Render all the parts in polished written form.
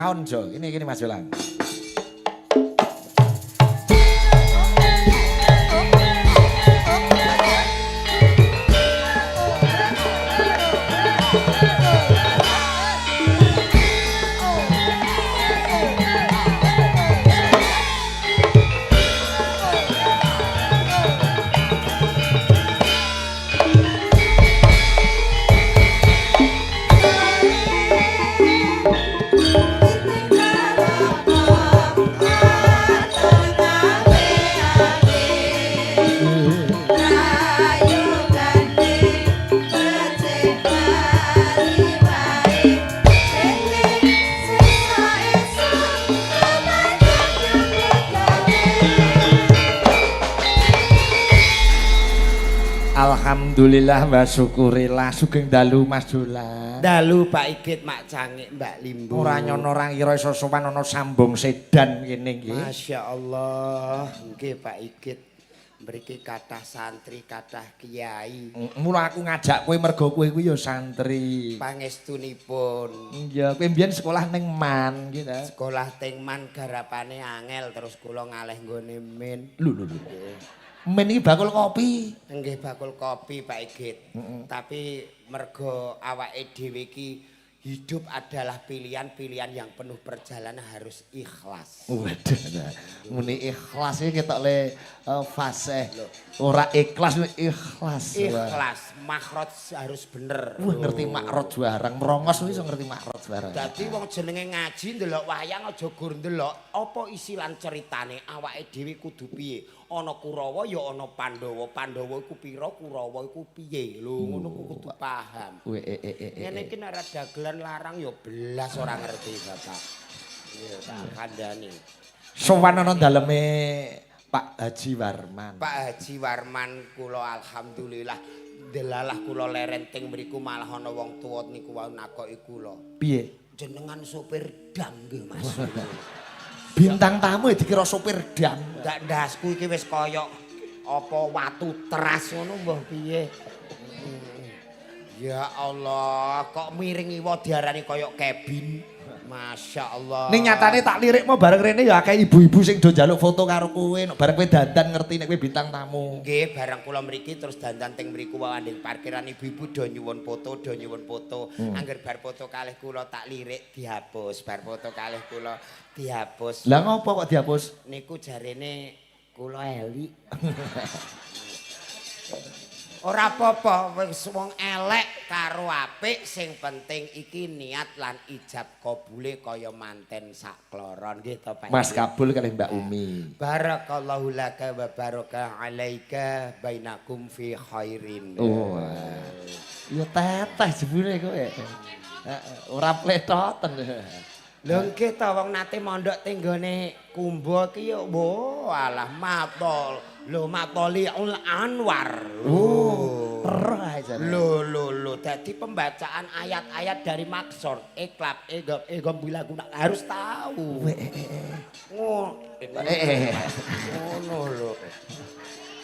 Tahun Jo, ini Mas Jolang. Alhamdulillah wa syukurillah sugeng dalu Mas Jolang. Dalu Pak Igit Mak Cangik Mbak Limbu. Ora nyono ora ngira iso sowan ana sambung sedan kene nggih. Masya Allah, nggih Pak Igit. Mriki kathah santri, kathah kiai. Mula aku ngajak kowe mergo kowe kuwi ya santri. Pangestunipun. Iya, kowe mbiyen sekolah ning Man gitu. Sekolah teng Man garapane angel terus kula ngalih nggone min. Lho. Men iki bakul kopi. Nggih bakul kopi Pak Igit. Tapi mergo awake dhewe iki hidup adalah pilihan-pilihan yang penuh perjalanan harus ikhlas. Waduh. Muni ikhlas iki ketok le fasih. Ora ikhlas ikhlas. Ikhlas, makhraj harus bener. Wah ngerti makrot barang, merongos iso ngerti makrot barang. Dadi wong jenenge ngaji ndelok wayang aja gur ndelok apa isi lan ceritane awake dhewe kudu piye. Ana Kurawa ya ana Pandhawa. Pandhawa iku pira, Kurawa iku piye. Lho ngono kudu paham. Ngene iki nek dagelan larang ya belas ora ngerti Bapak. Iya tak kandhani. Sowan ana daleme Pak Haji Warman. Pak Haji Warman kula alhamdulillah delalah kula lerenteng mriku malah ana wong tuwa niku wau nakoki kula. Piye? Jenengan sopir dam nggih Mas. Bintang tamu dikira sopir dam. Ndak ndasku iki wis kaya apa watu teras ngono mbah piye. Ya Allah, kok miring iwa diarani kaya kabin. Masya Allah. Ning nyatane tak lirikmu bareng rene ya akeh ibu-ibu sing do njaluk foto karo kowe. Nek bareng kowe dandan ngerti nek kowe bintang tamu. Nggih, barang kula mriki terus dandan teng mriku wanding parkiran ibu-ibu do nyuwun foto, do nyuwun foto. Angger bar foto kalih kula tak lirik dihapus, bar foto kalih kula dihapus. Lah ngopo kok dihapus? Niku jarene kula elik. Ora apa-apa wis wong elek karo apik sing penting iki niat lan ijab kabule kaya manten sakloron nggih to Pak. Mas kabul kali Mbak Umi. Barakallahu laka wa baraka alaika bainakum fi khairin. Oh. Ya teteh jebule kowe. Heeh, ora pletoten. Lho nggih to wong nate mondok teng gone Kumba iki ya alah matol. Lho Matoliul Anwar. Oh, perah aja. Lho dadi pembacaan ayat-ayat dari Maksor, Iklab, Egom bila guna harus tahu. Ngono lho.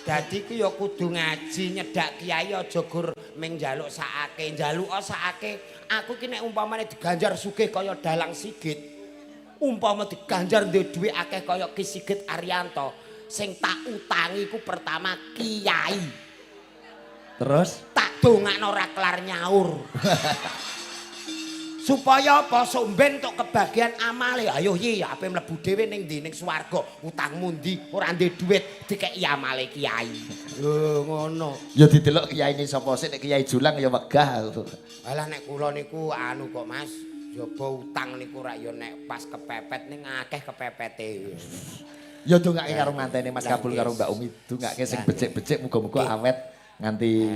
Dadi ki ya kudu ngaji nyedak kiai aja gur ming njaluk sakake, njaluk sakake. Aku ki nek umpamane diganjar sugih kaya Dalang Sigit, umpama diganjar duwe dhuwit akeh kaya Ki Sigit Arianto, sing tak utangi ku pertama kiai. Terus Tak dongakno ora kelar nyaur. Supaya apa somben tok kebagian amale. Ayo yi ape mlebu dhewe ning ndi ning swarga, utangmu ndi ora ndek dhuwit dikeki amale kiai. Lho ngono. ya didelok kiyaine sapa sik nek Kiai Jolang ya wegah. Alah nek kula niku anu kok Mas, jaba utang niku rak ya nek pas kepepet ning akeh kepepete. Ya dongake karo ngantene Mas Kabul karo Mbak Umi dongake sing becik-becik muga-muga awet nganti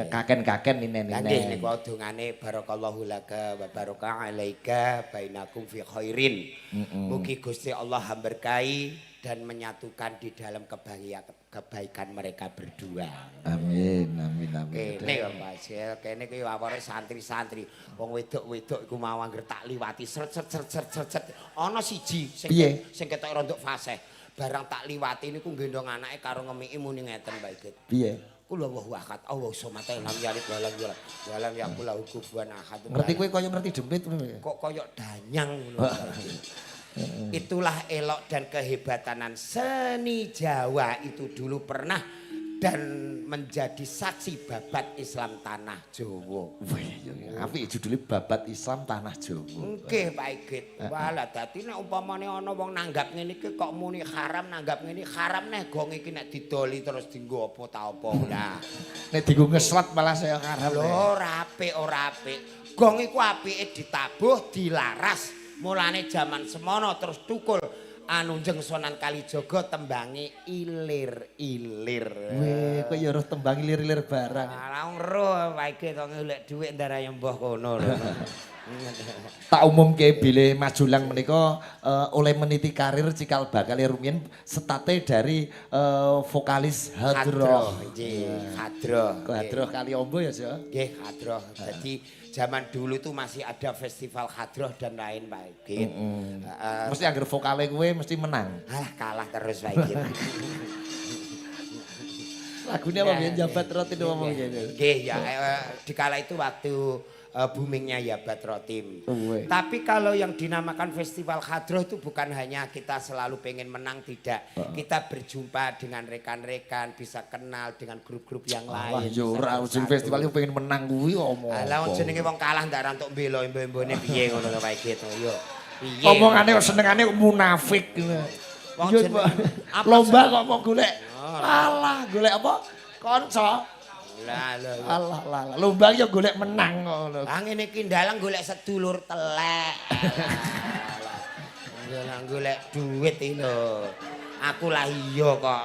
kaken-kaken ninen-ninen. Nggih niku dongane barakallahu laka wa baraka alaika bainakum fi khairin. Mugi Gusti Allah memberkahi dan menyatukan di dalam kebaikan mereka berdua. Amin. Kene ya Mas, kene kuwi awake santri-santri. Wong wedok-wedok iku mau angger tak liwati sret. Ana siji sing ketok rondok fasih. Barang tak liwati niku gendong anake karo ngemiki muni ngeten Mbak Igit. Piye? Kul huwallahu ahad, Allahu samad, lam yalid walam yulad, walam yakul lahu kufuwan ahad. Ngerti kowe kaya ngerti jemplit ngono ya. Kok kaya danyang ngono. Itulah elok dan kehebatanan seni Jawa itu dulu pernah dan menjadi saksi babat Islam tanah Jawa. Wih, apik judule babat Islam tanah Jawa. Nggih Pak Igit. Walah dadi nek umpamane ana wong nanggap ngene iki kok muni haram, nanggap ngene haram neh gong iki nek didoli terus dienggo apa ta apa. Lah Nek dienggo ngeslat malah saya haram. lho ora apik. Gong iku apike ditabuh, dilaras. Mulane jaman semono terus tukul anu njeng Sunan Kalijaga tembange ilir-ilir. Weh, kowe ya roh tembang ilir-ilir barang. Lah wong roh wae to golek dhuwit ndarahe mbah kono lho. Tak umumke bile Majulang menika oleh meniti karir cikal bakal rumiyin setate dari vokalis Hadroh. Nggih, Hadroh. Hadroh kali ombo ya, Jo. Nggih, Hadroh. Jadi zaman dulu tuh masih ada festival Hadroh dan lain Pak Igit. Mesti anggar vokale kowe mesti menang. Alah kalah terus Pak Igit. Lagunya apa biyen jabat roti ngomong ngene. Nggih ya dikala itu waktu boomingnya ya Batrotim. Tapi kalau yang dinamakan Festival Hadroh itu bukan hanya kita selalu pengen menang, tidak. Kita berjumpa dengan rekan-rekan, bisa kenal dengan grup-grup yang lain. Wah yo ora sing festival itu pengen menang kuwi omong. Lah jenenge wong kalah ndak ra entuk mbela embo-embone piye ngono lho Pak Igit yo. Piye? Omongane kok senengane munafik. Wong Yo jeneng lomba kok mau golek. Alah, golek apa? Kanca. Lah lho. Alah, lomba yo golek menang ngono. Ah ngene iki ndalang golek sedulur telek. Alah golek duit iki lho. Aku lah iya kok.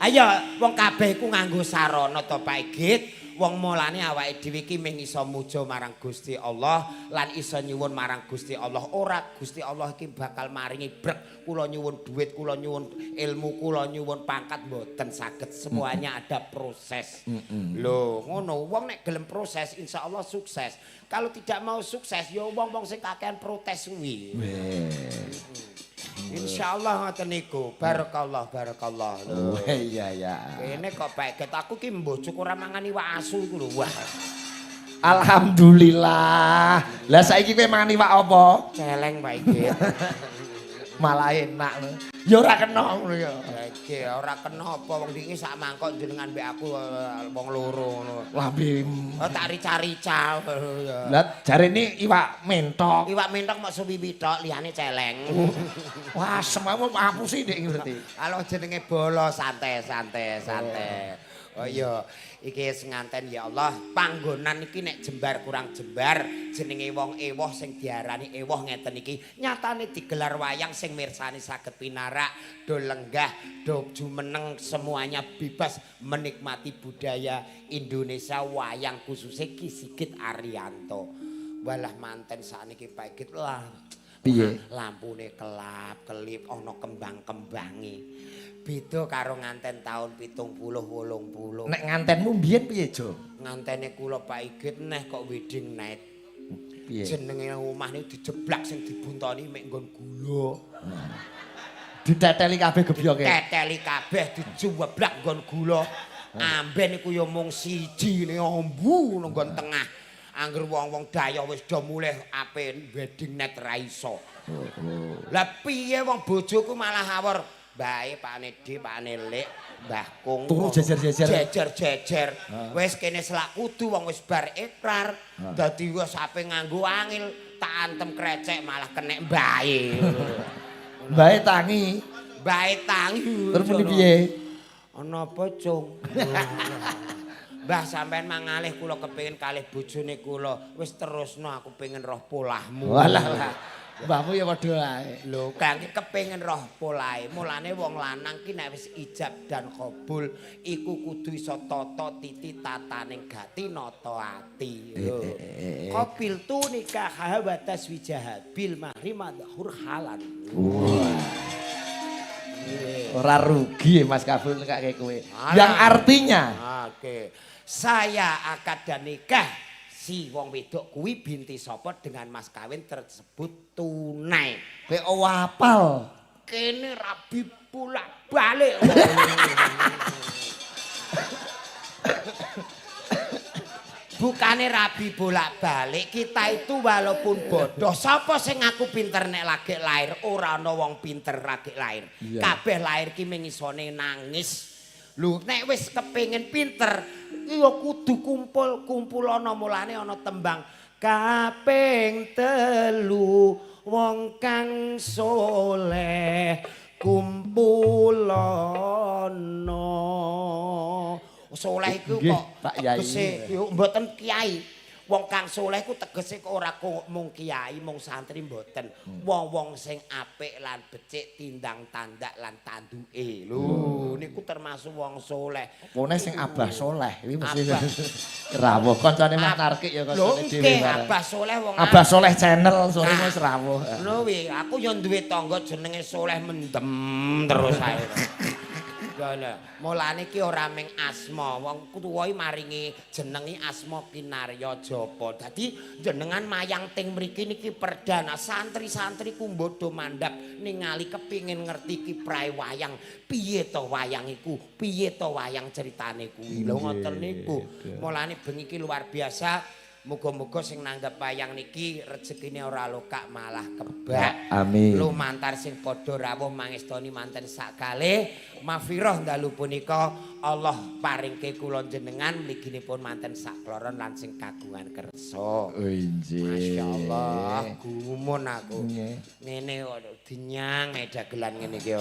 Ayo wong kabeh iku nganggo sarana to Pak Igit. Wong mulane awake dhewe iki mung iso muja marang Gusti Allah lan iso nyuwun marang Gusti Allah. Ora Gusti Allah iki bakal maringi brek, kula nyuwun duit, kula nyuwun ilmu, kula nyuwun pangkat mboten saged. Semuanya ada proses. Lho, ngono. Wong nek gelem proses insyaallah sukses. Kalau tidak mau sukses ya wong-wong sing kakean protes kuwi. Insyaallah ngoten niku. Barakallah. Oh iya ya. Kene kok Pak Igit aku ki mbocok ora mangan iwak asu iku lho. Wah. Alhamdulillah. Lah saiki kowe mangan iwak apa? Celeng Pak Igit. Malah enak lho. Ya ora kena ngono ya. Iki ora kena apa wong iki sak mangkok jenengan mbek aku wong loro ngono. Lambe. Oh tak rica-rica. Lah jarene iwak mentok. Iwak mentok mok suwiwi tok liyane celeng. Wah, semamu ngapusi nek ngerti. Kalau jenenge bolo santai. Oh iya, iki senganten ya Allah, panggonan iki nek jembar kurang jembar, jenenge wong ewoh sing diarani ewoh ngeten iki. Nyatane digelar wayang sing mirsani saged pinarak, do lenggah, do jumeneng semuanya bebas menikmati budaya Indonesia wayang khususnya Ki Sigit Ariyanto. Walah manten sakniki Pak Igit lah. Piye? Lampune kelap-kelip ana kembang-kembange. Beda karo nganten taun 70-80. Nek ngantenmu mbiyen piye, Jo? Ngantene kula Pak Igit neh kok wedding night. Piye? Jenenge omah niku dijeblak sing dibuntoni mek nggon gula. Diteteli kabeh gebyoke. Teteli kabeh dijeblak nggon gula. Amben iku ya mung siji ning ombu nang nggon tengah. Angger wong-wong daya wis do mulih ape wedding night ra iso. Lah piye wong bojoku malah awor. Bae Pak Nedi, Pak Nelik, Mbah Kung. Turu jejer-jejer. Jejer-jejer. Wis kene selak kudu wong wis bar ikrar. Dadi wis ape nganggo angil, tak antem krecek malah kenek bae. Bae tangi. Bae tangi. Terus muni piye? Ana apa, Cung? Mbah sampean mangalih kula kepengin kalih bojone kula. Wis terusno aku pengen roh polahmu. Walah. Mbahmu ya padha ae. Lho, kangge kepengin roh polahe. Mulane wong lanang ki nek wis ijab dan kabul iku kudu iso tata titi tataning gati nata ati. Lho. Qabil tu nikah wa taswijah bil mahri madhur halan. Ora rugi Mas Kabul nekake kowe. Yang artinya Oke. Saya akad dan nikah si wong wedok kuwi binti sapa dengan mas kawin tersebut tunai. kowe apal. Kene rabi pulak balik. Bukane rabi bolak-balik, kita itu walaupun bodoh, sapa sing ngaku pinter nek lagi lahir, ora ana wong pinter lagi lahir. Kabeh lahir ki mung isone nangis. Lho nek wis kepengin pinter, ya kudu kumpul ana mulane ana tembang kaping telu wong kang soleh kumpulono. Soleh iku kok tegese yo mboten kiai. Wong kang soleh ku tegese kok ora mung kiai, mung santri mboten. Wong-wong sing apik lan becik tindang tandak lan tanduke. Lho niku termasuk wong soleh. Wone sing Abah Soleh iki mesti rawuh kancane Mas Narkik ya kancane dhewe. Lho Abah Soleh wong Abah Soleh channel sore wis rawuh. Lho wi aku yo duwe tangga jenenge Soleh mendem terus ae. Lha mulane iki ora mung asma, wong tuwa maringi jenengi asma Kinarya Japa. Dadi jenengan mayang teng mriki niki perdana santri-santri ku mbodho mandhap ningali kepingin ngerti kiprahe wayang. Piye to wayang iku? Piye to wayang ceritane kuwi? Lho ngoten niku. Mulane bengi iki luar biasa. Muga-muga sing nanggep wayang niki rezekine ora lokak malah kebak. Amin. Lumantar sing padha rawuh mangestani manten sakkalih mafirah dalu punika Allah paringke kula jenengan mliginipun manten sakloron lan sing kagungan kersa. Injih. Masyaallah gumun aku. Ngene kok dinyang dagelan ngene iki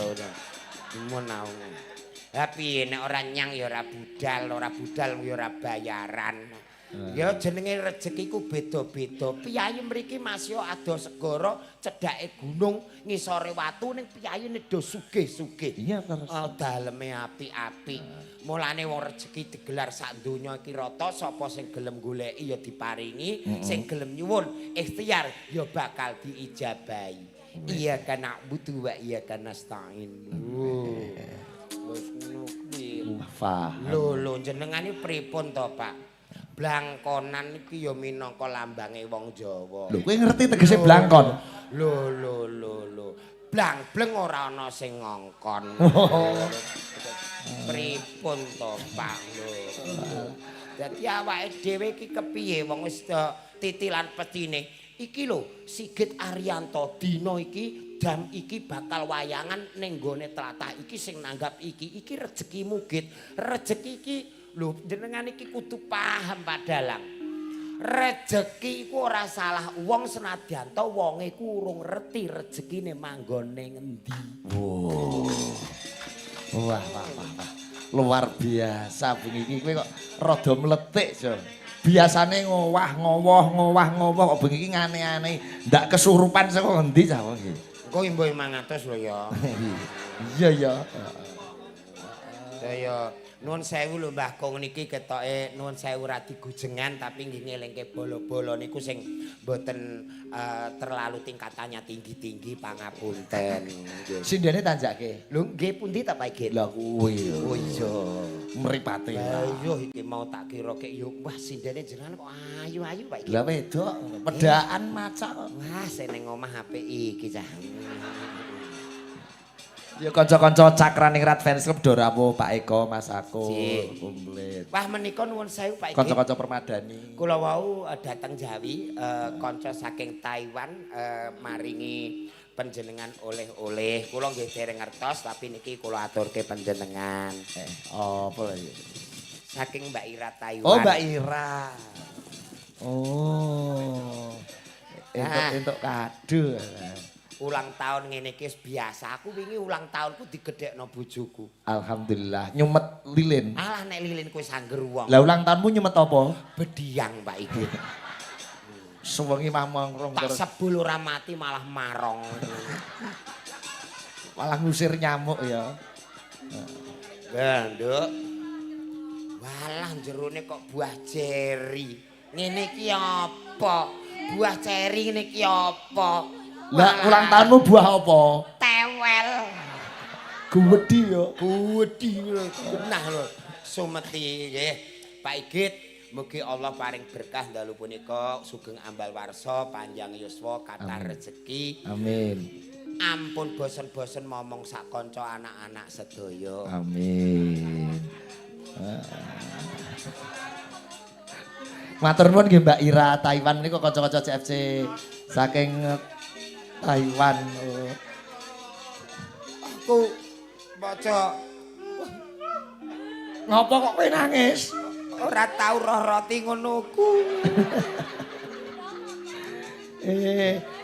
gumun aku. Tapi nek ora nyang ya ora budal ya ora bayaran. Ya jenenge rezeki ku beda-beda. Piyayi mriki masya ado segara cedhake gunung ngisore watu ning piyayine do sugih-sugih. Iya terus. Daleme apik-apik. Mulane wong rezeki digelar sak donya iki rata, sapa sing gelem goleki ya diparingi, sing gelem nyuwun ikhtiar ya bakal diijabahi. Iya kana butuh wa iya kana nasta'in. Wis ngono kuwi. Lho jenengan iki pripun to, Pak? Blangkonan iki ya minangka lambange wong Jawa. Lho kowe ngerti tegese blangkon? Lho. Blang-bleng ora ana sing ngongkon. Pripun to, Pak? Lho. Dadi awake dhewe iki kepiye wong wis titilan petine. Iki lho Sigit Arianto dina iki jam iki bakal wayangan ning gone tlatah iki sing nanggap iki rezekimu Git. Rezeki iki lho jenengan iki kudu paham Pak Dalang. Rezeki iku ora salah wong senadyan to wonge ku urung ngerti rezekine manggone ngendi. Wah. Luar biasa bengi iki kowe kok rada mletik, Jo. Biasane ngowah kok bengi iki ngane-ane ndak kesurupan saka endi cah wong iki. Engko imbo 500 lho ya. Iya. Saya nuwun sewu lho Mbah Kong niki ketoke nuwun sewu ra digujengan tapi nggih ngelingke bolo-bolo niku sing mboten terlalu tingkatannya tinggi-tinggi pangapunten. Sindene tanjake. Lho nggih pundi ta Pak Git? Lah kuwi. Oh iya. Mripate. Lah iya iki mau tak kira kek yo wah sindene jenengan kok ayu-ayu Pak Git. Lah wedok pedaan maca kok. Wah seneng omah apik iki cah. Ya kanca-kanca Cakraningrat Fans Club do rawuh Pak Eko, Mas Aku, komplit. Wah menika nuwun sewu Pak Git. Kanca-kanca Permadani. Kula wau dateng Jawi kanca saking Taiwan maringi panjenengan oleh-oleh. Kula nggih dereng ngertos tapi niki kula aturke panjenengan. Apa lagi? Saking Mbak Ira Taiwan. Oh, Mbak Ira. Oh. Entuk kado. Ulang tahun ngene iki biasa. Aku wingi ulang tahunku digedhekno bojoku. Alhamdulillah, nyumet lilin. Alah nek lilin kowe sangger wong. Lah ulang tahunmu nyumet apa? Bediang Pak Iki. Sewengi mah mongkrong Tak terus. sebul ora mati malah marong. Malah ngusir nyamuk ya. Nduk. Walah jerone kok buah ceri. Ngene iki apa? Buah ceri ngene iki apa? Lah ulang tahunmu buah apa? Tewel. Guwedhi ya. Guwedhi genah lho. Sumeti nggih. Pak Igit, mugi Allah paring berkah dalu punika sugeng ambal warsa, panjang yuswa, kathah rezeki. Amin. Ampun bosen-bosen momong sak kanca anak-anak sedaya. Amin. Matur nuwun nggih Mbak Ira Taiwan niku kanca-kanca CFC saking Taiwan. Aku maca Ngopo kok kowe nangis? ora tau roh roti ngono ku.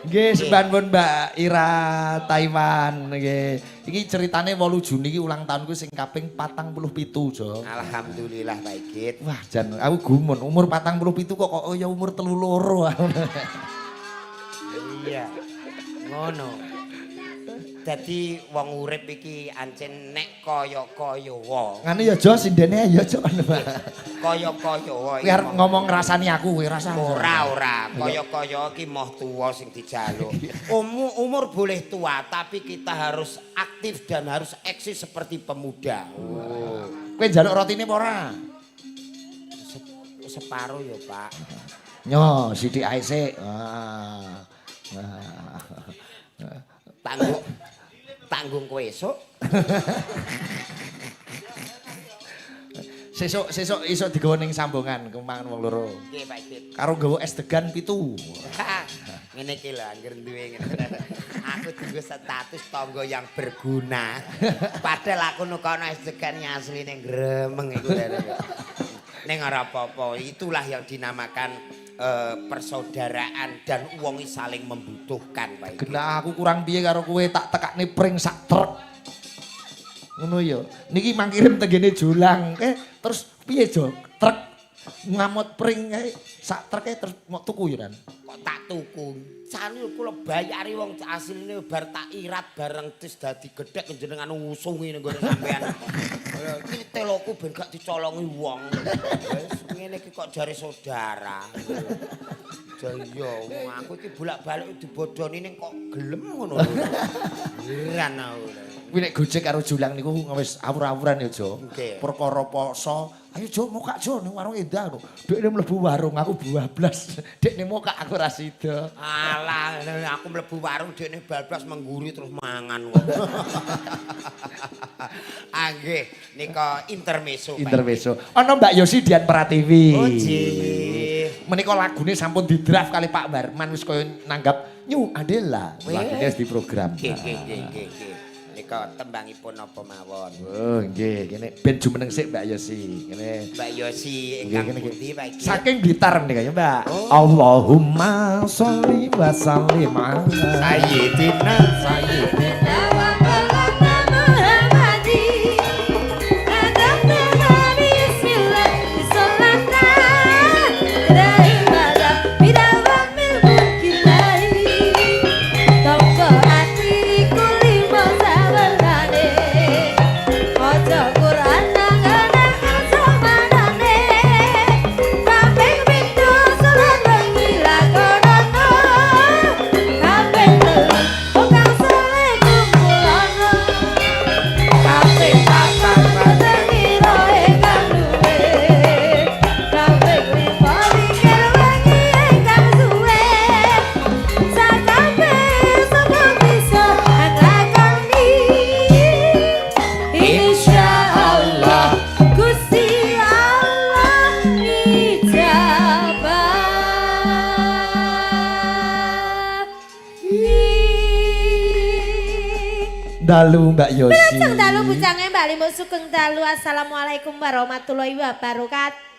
Nggih sembahipun Mbak Ira Taiwan nggih. Iki ceritane 8 Juni iki ulang tahunku sing kaping 47, Jo. Alhamdulillah Pak Igit. Wah, jan aku gumun umur 47 kok ya umur 32. Iya. Ngono. Dadi wong urip iki ancen nek kaya-kaya wae. Ngene ya Jo sindene ya Jo. Kaya-kaya wae. Kowe arep ngomong ngrasani aku kowe rasa. Ora. Kaya-kaya iki moh tuwa sing dijaluk. Umur boleh tua, tapi kita harus aktif dan harus eksis seperti pemuda. Oh. Kowe njaluk rotine apa ora? Separo ya, Pak. Nyo, sithik ae sik. Tanggung kowe esuk. Sesuk iso digawa ning sambungan kemangan wong loro. Nggih, Pak Igit. Karo nggawa es degan 7. Ngene iki lho anggere duwe ngene. Aku tunggu status tangga yang berguna. Padahal aku nukono es degan asline gremeng iku lho. Ning ora apa-apa, itulah yang dinamakan persaudaraan dan wong saling membutuhkan, Pak. Genah aku kurang piye karo kowe tak tekakne pring sak truk. Ngono ya. Niki mangkirim tenggene Jolang. Terus piye, Jo? Truk ngamot pring sak truk terus mau tuku ya, Ran? Kok tak tuku? Sane kula bayari wong asline bar tak irat bareng tis dadi gedhek jenengan ngusungi ning gone sampean. Iki teloku ben gak dicolongi wong. Wis ngene iki kok jare saudara. Iya, aku iki bolak-balik dibodoni ning kok gelem ngono lho. Heran aku. Kuwi nek gojek karo Julang niku wis awur-awuran ya, Jo. Nggih. Perkara poso. Ayo Jo, mokak Jo ning warung Endah. Dekne mlebu warung aku bablas. Dekne mokak aku ra sida. Alah, aku mlebu warung dekne bablas mengguri terus mangan wong. Nggih, nika intermezzo. Pak. Intermezzo. Ana Mbak Yosi Dian Pratiwi. Oh, nggih. Menika lagune sampun didraft kali Pak Warman wis kaya nanggap New Adela. Lagune wis diprogram. Nggih. Nika tembangipun apa mawon. Oh, nggih, kene ben jumeneng sik Mbak Yosi. Kene Mbak Yosi ingkang pundi Pak iki? saking Blitar menika ya, Mbak. Allahumma sholli wa sallim ala Sayyidina sayyidina dalu Mbak Yosi. Berajeng dalu bujange Mbak Limbo Sugeng dalu. Assalamualaikum warahmatullahi wabarakatuh.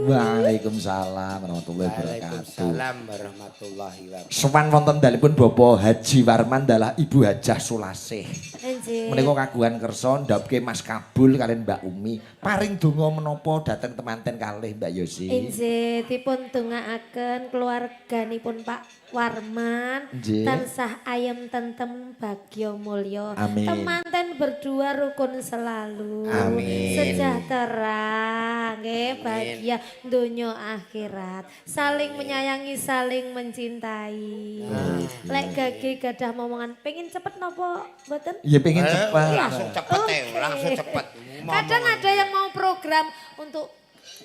Waalaikumsalam warahmatullahi wabarakatuh. Waalaikumsalam warahmatullahi wabarakatuh. Sowan wonten dalipun Bapak Haji Warman dalah Ibu Hajah Sulasih. Nggih. Menika kagungan kersa ndhapke Mas Kabul kalian Mbak Umi. Paring donga menapa dhateng temanten kalih Mbak Yosi. Inggih dipun dongaaken keluarganipun Pak Warman Nggih. tansah ayem tentem bagya mulya. Amin. Temanten berdua rukun selalu. Amin. Sejahtera, nggih, bahagia donya akhirat. Saling menyayangi, saling mencintai. Lek gage gadah momongan pengen cepet napa mboten? Ya pengen cepat. Langsung cepet Oke. langsung cepet. Kadang ada yang mau program untuk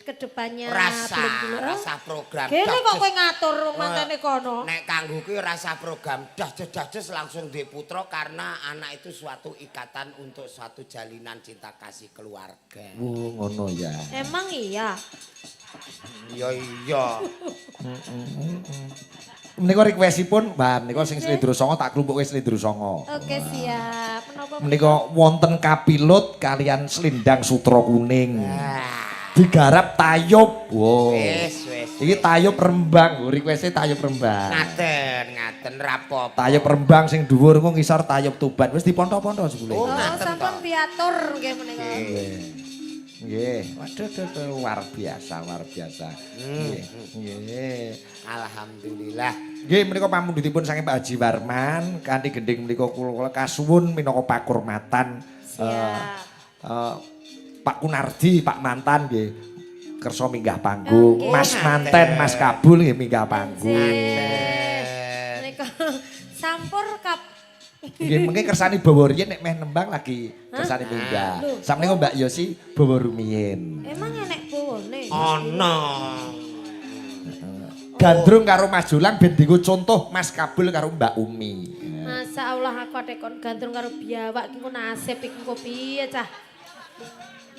kedepannya rasa program. Kene kok kowe ngatur mantene kono. Nek kanggo kuwi rasa program das langsung duwe putra karena anak itu suatu ikatan untuk suatu jalinan cinta kasih keluarga. Ngono ya. Emang iya. Iya. Menika requestipun, Mbak, menika sing Slendro Songo tak klumpuke Slendro Songo. Oke, siap. Menapa? Menika wonten kapilut kalian Slendang Sutra Kuning. Digarap Tayub. Wow. Wis. Iki Tayub Rembang, requeste Tayub Rembang. Ngaten rapopo. Tayub Rembang sing dhuwur engko ngisor Tayub Tuban. Wis diponto-ponto sebule. Oh, sampun piatur nggih menika. Nggih. Waduh, luar biasa. Nggih. Alhamdulillah. Nggih, menika pamundhutipun saking Pak Haji Warman kanthi gending menika kula kasuwun minangka pakurmatan. Pak Kunardi, Pak Mantan nggih kersa minggah panggung. Mas Manten, Mas Kabul nggih minggah panggung. Menika sampur kap. Nggih mengke kersane bawa riyen nek meh nembang lagi kersane minggah. Sampeyan Mbak Yosi bawa rumiyin. Emang enek bone? Ana. Gandrung karo Mas Jolang ben dienggo contoh Mas Kabul karo Mbak Umi. Masa Allah aku adek kon gandrung karo biawak iki ku nasib iki ku piye cah?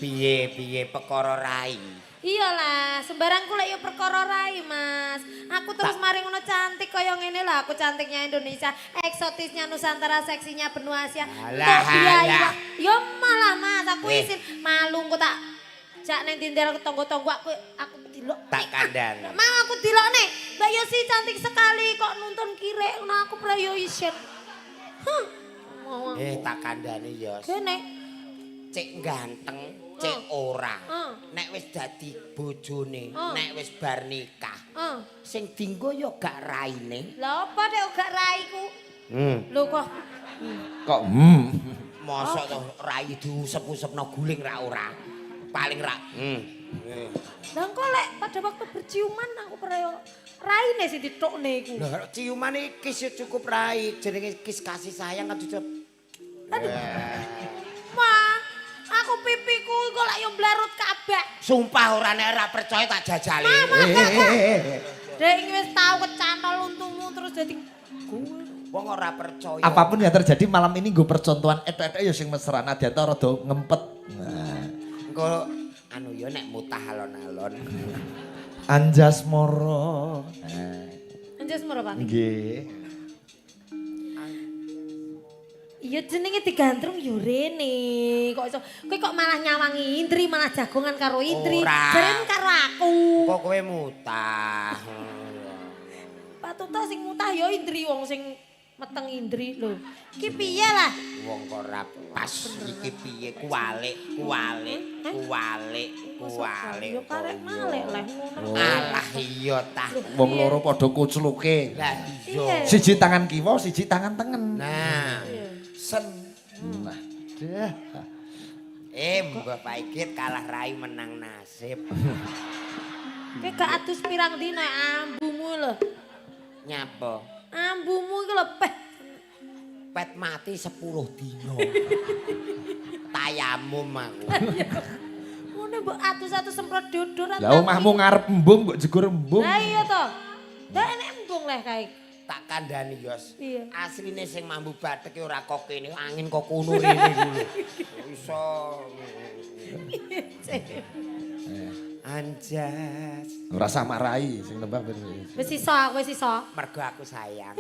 Piye perkara rai. Iyalah, sembarang kula ya perkara rai, Mas. Aku terus mari ngono cantik kaya ngene lah, aku cantiknya Indonesia, eksotisnya Nusantara, seksinya benua Asia. Alah. Ya malah Mas, aku isin malu kok tak jak ning tindel tonggo-tonggo aku dilok. Tak kandhang. Mau aku dilok nih. Mbak Yosi cantik sekali kok nuntun kirek ngono aku pra yo isin. Tak kandhani Yos. Kene. Cek ganteng, cek ora. Nek wis dadi bojone, nek wis bar nikah. Sing dinggo yo gak raine. Lha apa nek gak raiku? Lho kok Mosok to rai diusep-usepno guling ra ora. Paling ra. Lah kok lek pada waktu berciuman aku peraya raine sing ditokne iku. Lah ciuman iki kis yo cukup rai, jenenge kis kasih sayang kan cukup. Aduh. Ma, aku pipiku kok lek yo mblarut kabeh. Sumpah ora nek ora percaya tak jajali. Dek iki wis tau kecantol untumu terus dadi wong ora percaya. Apapun yang terjadi malam ini gue percontohan etek-etek ya sing mesra Nadianto rada ngempet. Nah. Engko anu ya nek mutah alon-alon. Anjas moro. Anjas moro Pak. Nggih. Iya jenenge digandrung yo rene. Kok iso kowe kok malah nyawangi Indri malah jagongan karo Indri. Jaren karo aku. Kok kowe mutah. Patuta sing mutah yo Indri wong sing meteng Indri lho. Iki piye lah? Wong kok ora pas iki piye kuwalik. Yo karek malek lah ngono. Alah iya tah. Wong loro padha kucluke. Lah iya. Siji tangan kiwa, siji tangan tengen. Nah. Sen. Nah, deh. Mbah Paikit kalah rai menang nasib. Kowe gak adus pirang dina ambumu lho. Nyapa? Ambumu iki lho Pet mati 10 dina. Tayamum aku. Ngono mbok atus-atus semprot dodor. Lah omahmu ngarep embung mbok jegur embung. Lah iya to. Lah enek embung leh kae. Tak kandhani Yos. Iya. Asline sing mambu bathek ora kok kene, angin kok kono rene kuwi. Iso. Anjas. Ora samarai sing nembang Wis iso. Mergo aku sayang.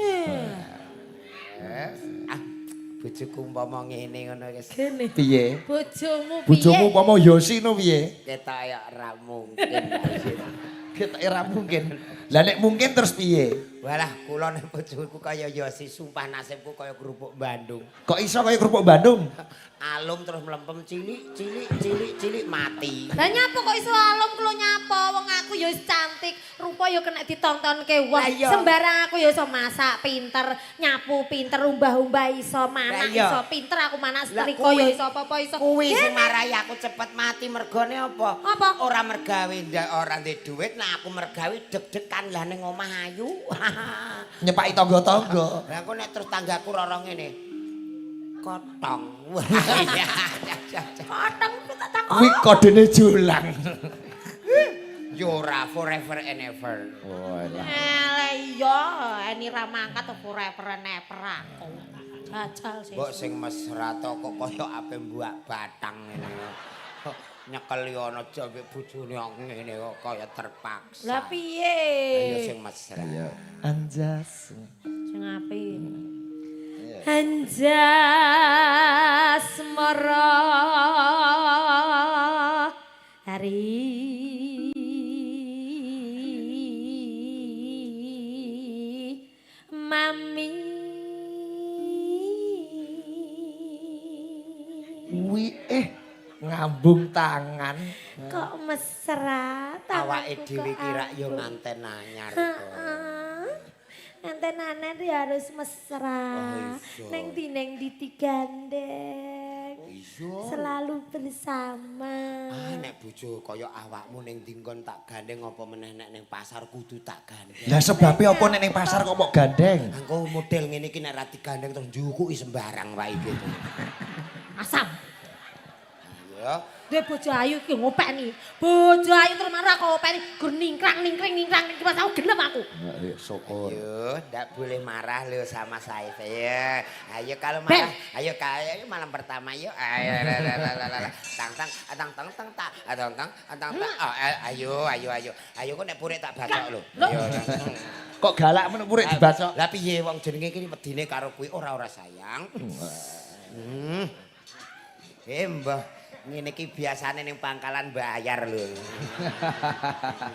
Bojoku umpama ngene ngono wis. Kene. Piye? Bojomu piye? Bojomu umpama Yosi no piye? Ketok ya ora mungkin. Ketok ora mungkin. Lah nek mungkin terus piye? Walah kula nek bojoku kaya Yosi sumpah nasibku kaya kerupuk Bandung. Kok iso kaya kerupuk Bandung? Alum terus melempem cilik mati. Lah nyapa kok iso alom kulo nyapa wong aku ya wis cantik, rupa ya kena ditontonke wah. Sembarang aku ya iso masak pinter, nyapu pinter, umbah-umbah iso, manak iso, pinter aku manak setrika ya iso apa-apa iso. Kuwi sing marai aku cepet mati mergone apa? Apa? Ora mergawe ora ndek dhuwit, nah aku mergawe deg-degan lah ning omah ayu. Nyepaki tangga-tangga. Lah aku nek terus tanggaku roro ngene. Kotong. Kotong tak takon. Kuwi kodene Jolang. Yo ora forever and ever. Oh, lah. Iya, ini ra mangkat forever and ever aku. Jajal sih. Mbok sing mesra to kok kaya ape mbuak batang ngene. Nyekel yo ana jambek bojone ngene kok kaya terpaksa. Lah piye? Ayo sing mesra. Ayo. Anjas. Sing apik. Anjas mara hari mami Kuwi ngambung tangan. kok mesra Awake tanganku dhewe kok kira yo aduh. nganten anyar. Anten-anen harus mesra. Oh, iya. Neng di digandeng. Iya. Selalu bersama. Nek bojo kaya awakmu ning dingkon tak gandeng apa meneh nek ning pasar kudu tak gandeng. Lah sebabe apa nek ning pasar kok mok gandeng? Engko model ngene iki nek ra digandeng terus njukuki sembarang wae gitu. Asam. Ayo. Dia bojo ayu iki ngopeni. Bojo ayu terus marah kok ngopeni gur ningkrang pas aku gelem aku. Ayo syukur. Ayo, ndak boleh marah lo sama Saif ya. Ayo kalau marah, ayo malam pertama yuk. Ayo, ayo kok nek purek tak bacok lo. Ayo. Kok galak men murid dibacok? Lah piye wong jenenge iki medine karo kuwi ora sayang. Mbah. Ngene iki biasane ning pangkalan bayar lho.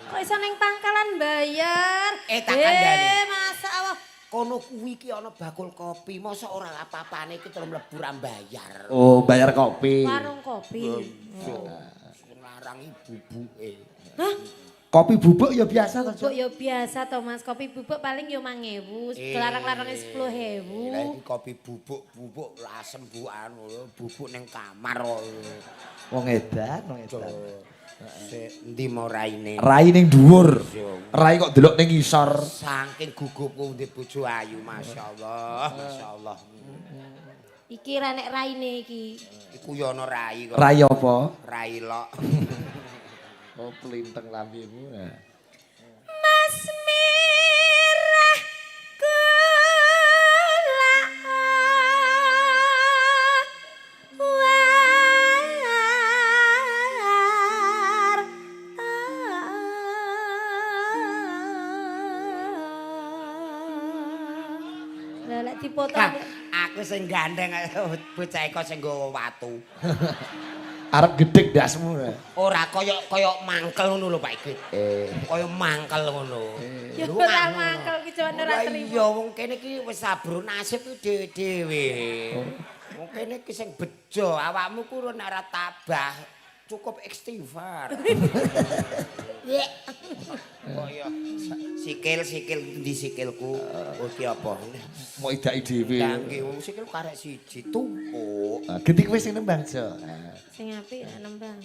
Kok iso ning pangkalan bayar? Tak kandhani. Masa Allah. Kono kuwi iki ana bakul kopi, mosok ora apa-apane iki terus mlebu ra bayar. Oh, bayar kopi. Warung kopi. Larang ibu-buke. Hah? Kopi bubuk ya biasa Bubuk ya biasa to Mas, kopi bubuk paling ya 5.000, larang-larangnya 10.000. Lah iki kopi bubuk asem bu anu bubuk ning kamar kok. Wong edan. Endi mau raine? Rai ning dhuwur. Rai kok delok ning ngisor. Saking gugupku ndek bojo ayu, masyaallah. Iki ra nek raine iki. Iku ya ana rai kok. Rai apa? Rai lok. Oh, pelintang lambemu. Mas Mirah kula war Lah lek dipoto Aku sing gandeng bocah eko sing nggawa watu. Arep gedhek dasmu. Ora kaya mangkel ngono lho Pak iki. Kaya mangkel ngono. ya ora mangkel ki jan ora trimo. Iya wong kene iki wis sabro nasib ku dhewe-dhewe. Wong kene iki sing bejo, awakmu ku nek ora tabah cukup istighfar. Kaya sikil di sikilku. Oh iki apa? Mau idaki dhewe. Kangge wong sikil karek siji tumpuk. Gedik wis sing nembang, Jo. Sing apik nembang.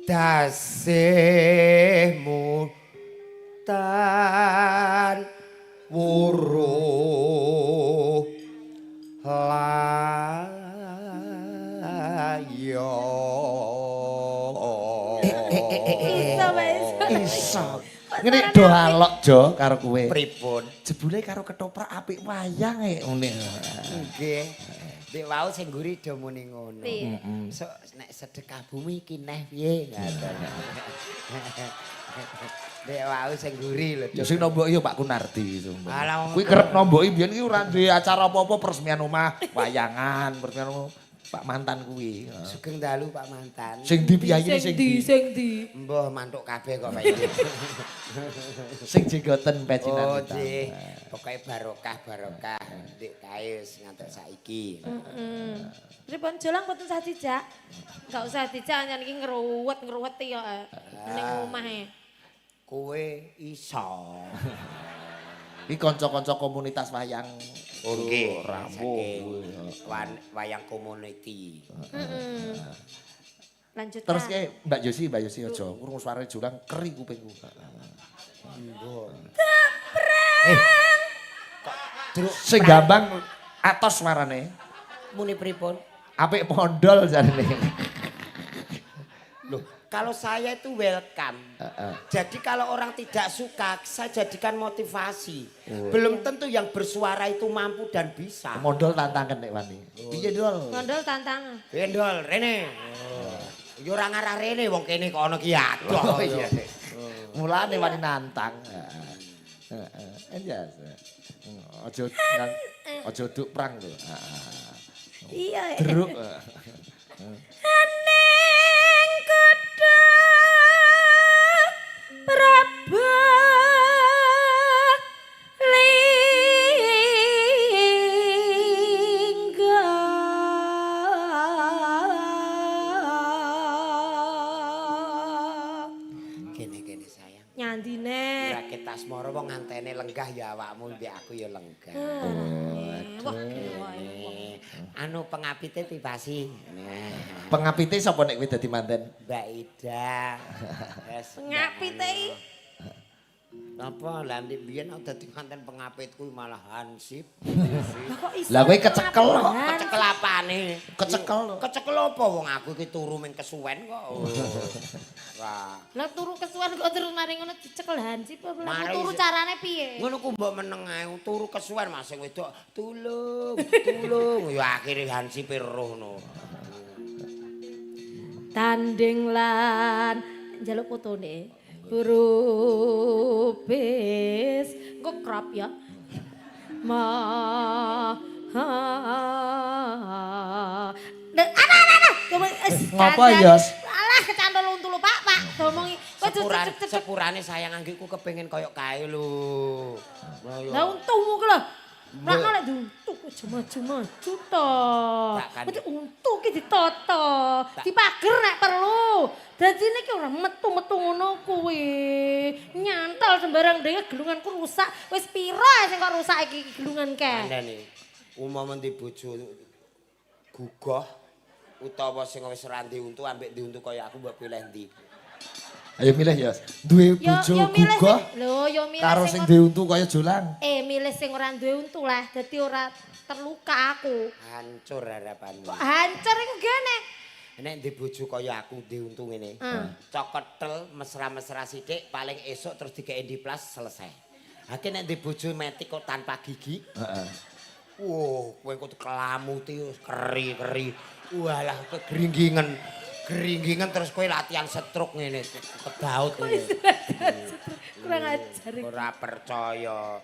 Dasihmu tan wuruh layo. Iso. Ngene do alok Jo karo kowe. Pripun? Jebule karo ketoprak apik wayang ngene. Nggih. Dek wau sing ngguri do muni ngono. Piye? Sok nek sedekah bumi iki neh piye ngaten. Dek wau sing ngguri lho. Ya sing nombok ya Pak Kunardi itu. Alah, Kuwi kerep nomboki biyen iki ora duwe acara apa-apa peresmian omah, wayangan, peresmian Pak mantan kuwi. Sugeng dalu Pak mantan. Sing di piyayine sing di. Mbah mantuk kabeh kok Pak iki. Sing jenggoten pecinan. Oh, nggih. Pokoke barokah. Ndik kae ngantos saiki. Pripun jolang mboten usah dijak. Enggak usah dijak nyen iki ngruwet-ngruweti kok ning omahe. Kowe iso. Iki kanca-kanca komunitas wayang. Oh nggih, Rambo. Wayang community. Lanjutkan. Terus ke Mbak Yosi aja krungu suarane jolang keri kupingku. Sing gampang atos suarane. Muni pripun? Apik pondol jarene. Loh, Kalau saya itu welcome. Jadi kalau orang tidak suka, saya jadikan motivasi. Belum tentu yang bersuara itu mampu dan bisa. Mondol tantangan nek wani. Piye Dol? Mondol tantangan. Bendol, Rene. Yo ora ngarah Rene wong kene kok ana ki adoh. Iya. Mulane wani nantang. Enjas. Aja duk prang lho. Iya. Druk. Aning kuda Prabu Lingga Kene sayang. nyandine Ora kita asmara wong ngantene lenggah ya awakmu mbek aku ya lenggah. Wah, Anu pengapite tibasi. Nah. Pengapite sapa nek kowe dadi manten? Mbak Ida. Wes. ngapite Apa lah ndek biyen aku dadi manten pengapitku malah hansip. kok iso Lah kowe kecekel kok. Kecekel apane? Kecekel. Kecekel apa wong aku iki turu ming kesuwen kok. Wah. lah turu kesuwen kok terus mari ngono dicekel hansip apa Mari turu sih. carane piye Ngono ku mbok meneng ae turu kesuwen Mas sing wedok tulung ya akhire hansip roh no. tanding lan njaluk fotone berubis kok krap ya ma Ngapa, Yos? Alah kecantol untu lho Pak ngomongi Sepurane sayang anggikku kepengin koyok kae lho. lah untumu ki lho Rak lek diuntu kok maju-maju to. Mesti untu ki ditata, dipager nek perlu. Dadi niki ora metu-metu ngono kuwi. Nyantol sembarang dhewe gelunganku rusak. Wis pira sing kok rusak iki gelungan ke? Andane umpama ndi bojo gugah utawa sing wis ora diuntu ambek diuntu kaya aku mbok pilih ndi? Ayo milih ya. Duwe bojo gugah. Lho, yo milih karo sing duwe untu kaya jolang. Milih sing ora duwe untu lah. Dadi ora terluka aku. Hancur harapanmu. Kok hancur iku gene? Nek ndi bojo kaya aku diuntu ngene. Coketel mesra-mesra sithik paling esuk terus dikeki diplas selesai. Hake nek ndi bojo metik kok tanpa gigi. Heeh. Wow, kowe kok kelamuti keri-keri. Walah kegeringgingan. Geringgingan terus kowe latihan stroke ngene, kedaut ngene. Kurang ajar iki. Ora percaya.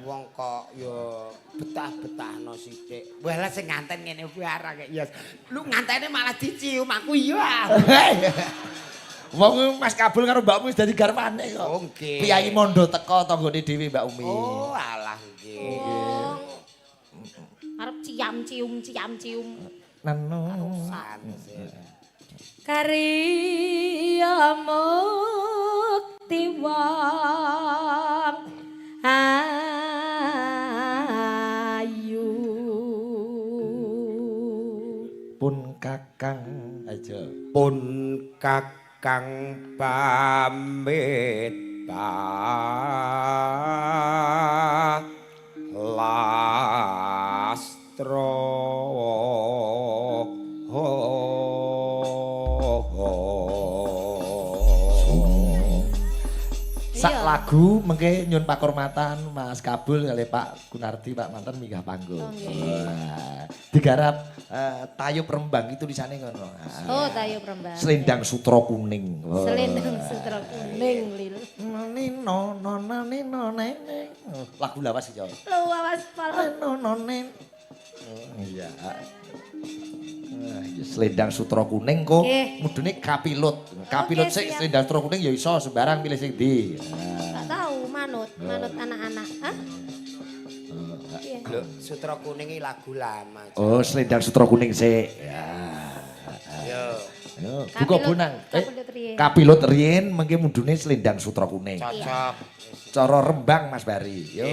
Wong kok ya betah-betahno sithik. Walah sing nganten ngene kuwi arek ya. Lu ngantene malah dicium aku iya. Wong Mas Kabul karo Mbakmu wis dadi garwane kok. Oh, nggih. Piyai Mondo teko tanggane dhewe Mbak Umi. Oh, alah nggih. Arep ciam-cium. Nanu. Karya mukti wang ayu Pun Kakang aja. Pun kakang pamit Sak lagu mengke nyun pakurmatan Mas Kabul kali Pak Gunardi Pak Mantan minggah panggung. Wah, digarap Tayo Rembang itu di sana ngono. Oh, Tayo Rembang. Selendang Sutra Kuning. Selendang Sutra Kuning lil. Nino nino neneng. Lagu lawas iki, Jawa. Lu awas pala. Nonen. Iya. Selendang Sutra Kuning kok mudune kapilut. Kapilut sik Selendang Sutra Kuning ya iso sembarang pilih sing ndi. Enggak tahu manut anak-anak. Hah? Lho, Sutra Kuning iki lagu lama. Oh, Selendang Sutra Kuning sik. Ya. Yo. Yo, buka bonang. Kapilut riyen. Kapilut riyen mengke mudune Selendang Sutra Kuning. Cocok. Cara Rembang Mas Bari. Yo.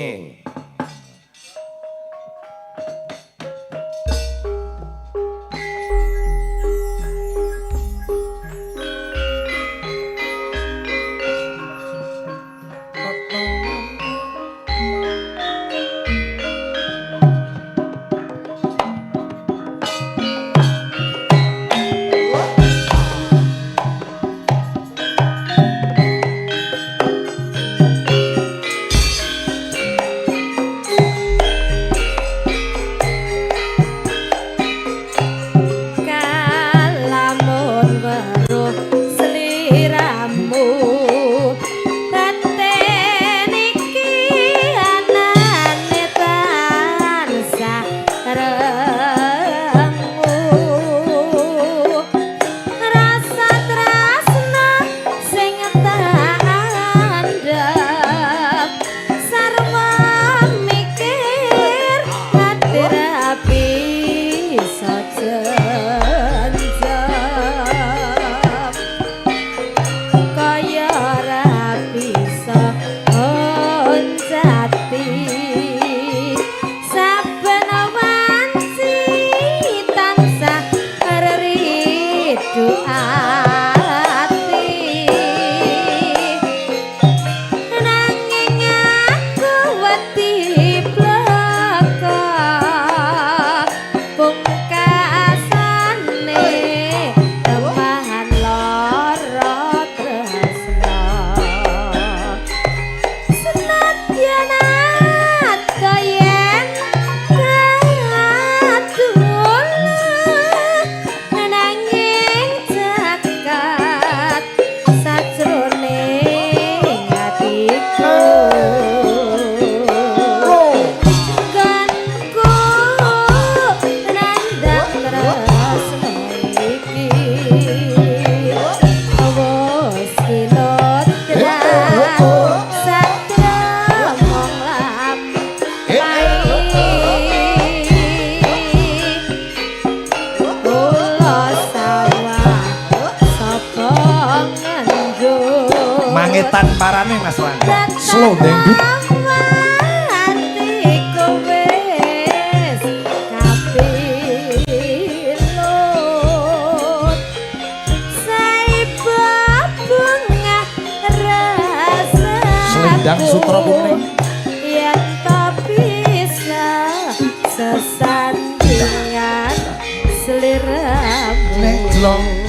Ngetan parane Mas Rangga. Slow dangdut. Selendang sutra kuning. Yang tak bisa sesandingan seliramu. Nek jelong.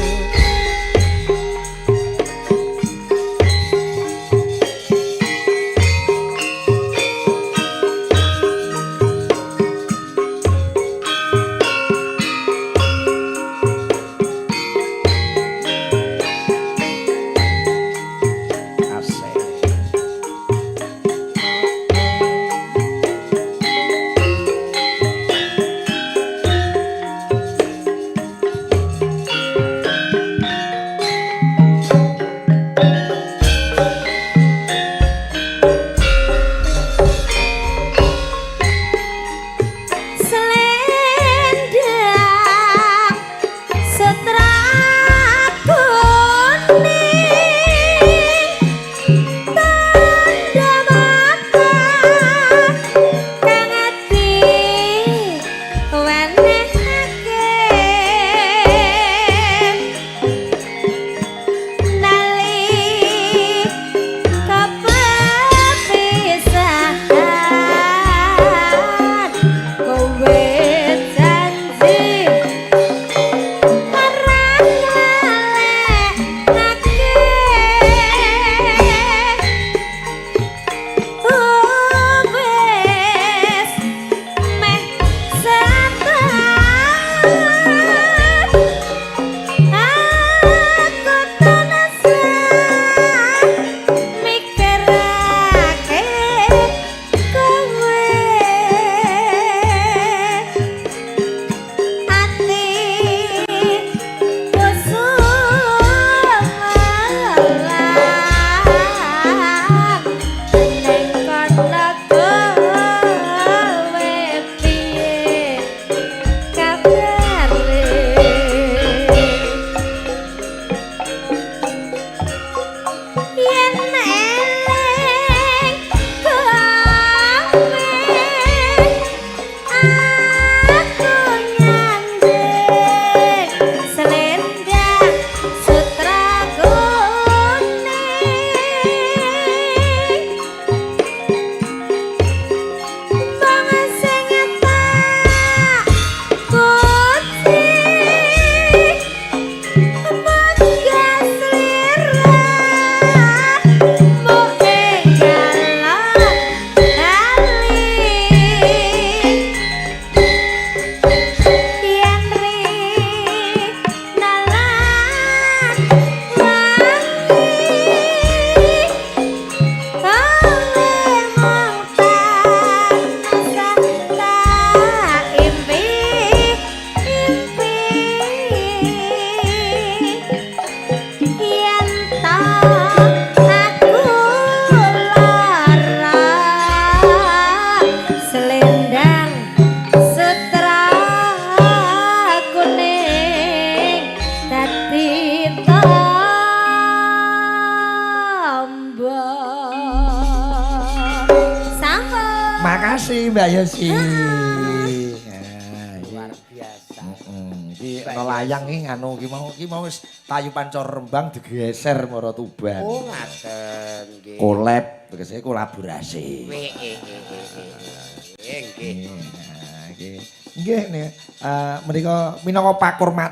Makasih Mbak Yosi. Luar biasa. Iki ana layang iki nganu ki mau wis tayu pancor Rembang digeser mara Tuban. Oh ngaten nggih. Collab, tegese kolaborasi. Nggih. Nggih nih menika minangka pakur